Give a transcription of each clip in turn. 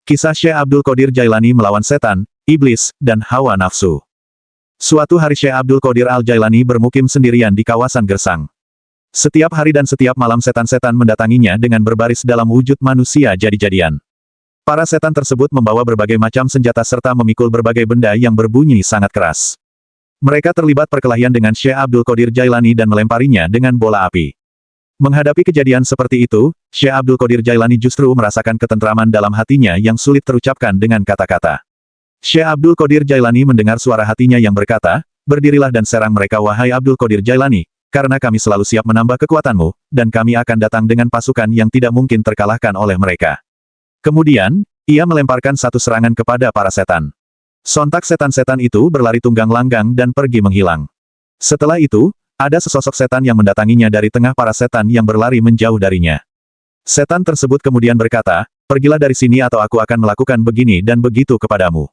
Kisah Syekh Abdul Qadir Jailani melawan setan, iblis, dan hawa nafsu. Suatu hari Syekh Abdul Qadir Al-Jailani bermukim sendirian di kawasan Gersang. Setiap hari dan setiap malam setan-setan mendatanginya dengan berbaris dalam wujud manusia jadi-jadian. Para setan tersebut membawa berbagai macam senjata serta memikul berbagai benda yang berbunyi sangat keras. Mereka terlibat perkelahian dengan Syekh Abdul Qadir Jailani dan melemparinya dengan bola api. Menghadapi kejadian seperti itu, Syekh Abdul Qadir Jailani justru merasakan ketentraman dalam hatinya yang sulit terucapkan dengan kata-kata. Syekh Abdul Qadir Jailani mendengar suara hatinya yang berkata, "Berdirilah dan serang mereka wahai Abdul Qadir Jailani, karena kami selalu siap menambah kekuatanmu, dan kami akan datang dengan pasukan yang tidak mungkin terkalahkan oleh mereka." Kemudian, ia melemparkan satu serangan kepada para setan. Sontak setan-setan itu berlari tunggang langgang dan pergi menghilang. Setelah itu, ada sesosok setan yang mendatanginya dari tengah para setan yang berlari menjauh darinya. Setan tersebut kemudian berkata, "Pergilah dari sini atau aku akan melakukan begini dan begitu kepadamu."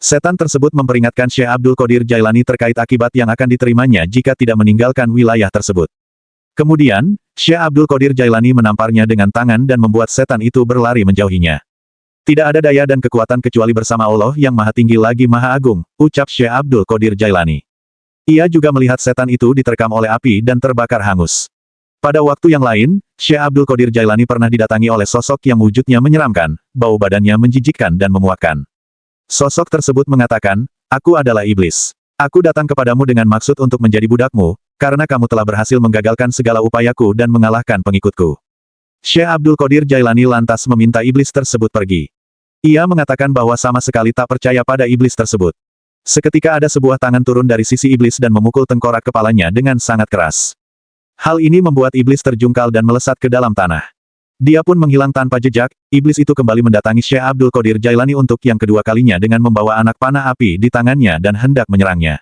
Setan tersebut memperingatkan Syekh Abdul Qadir Jailani terkait akibat yang akan diterimanya jika tidak meninggalkan wilayah tersebut. Kemudian, Syekh Abdul Qadir Jailani menamparnya dengan tangan dan membuat setan itu berlari menjauhinya. "Tidak ada daya dan kekuatan kecuali bersama Allah yang Maha Tinggi lagi Maha Agung," ucap Syekh Abdul Qadir Jailani. Ia juga melihat setan itu diterkam oleh api dan terbakar hangus. Pada waktu yang lain, Syekh Abdul Qadir Jailani pernah didatangi oleh sosok yang wujudnya menyeramkan, bau badannya menjijikkan dan memuakkan. Sosok tersebut mengatakan, "Aku adalah iblis. Aku datang kepadamu dengan maksud untuk menjadi budakmu, karena kamu telah berhasil menggagalkan segala upayaku dan mengalahkan pengikutku." Syekh Abdul Qadir Jailani lantas meminta iblis tersebut pergi. Ia mengatakan bahwa sama sekali tak percaya pada iblis tersebut. Seketika ada sebuah tangan turun dari sisi iblis dan memukul tengkorak kepalanya dengan sangat keras. Hal ini membuat iblis terjungkal dan melesat ke dalam tanah. Dia pun menghilang tanpa jejak. Iblis itu kembali mendatangi Syekh Abdul Qadir Jailani untuk yang kedua kalinya dengan membawa anak panah api di tangannya dan hendak menyerangnya.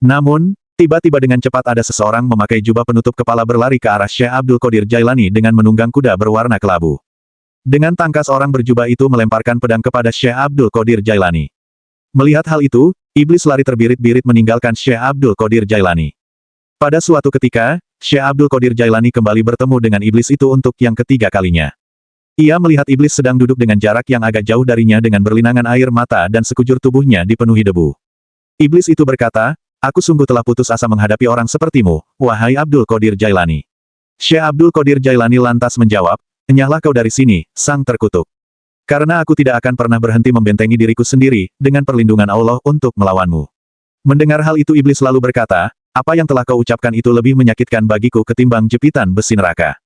Namun, tiba-tiba dengan cepat ada seseorang memakai jubah penutup kepala berlari ke arah Syekh Abdul Qadir Jailani dengan menunggang kuda berwarna kelabu. Dengan tangkas orang berjubah itu melemparkan pedang kepada Syekh Abdul Qadir Jailani. Melihat hal itu, iblis lari terbirit-birit meninggalkan Syekh Abdul Qadir Jailani. Pada suatu ketika, Syekh Abdul Qadir Jailani kembali bertemu dengan iblis itu untuk yang ketiga kalinya. Ia melihat iblis sedang duduk dengan jarak yang agak jauh darinya dengan berlinangan air mata dan sekujur tubuhnya dipenuhi debu. Iblis itu berkata, "Aku sungguh telah putus asa menghadapi orang sepertimu, wahai Abdul Qadir Jailani." Syekh Abdul Qadir Jailani lantas menjawab, "Enyahlah kau dari sini, sang terkutuk. Karena aku tidak akan pernah berhenti membentengi diriku sendiri, dengan perlindungan Allah untuk melawanmu." Mendengar hal itu iblis lalu berkata, "Apa yang telah kau ucapkan itu lebih menyakitkan bagiku ketimbang jepitan besi neraka."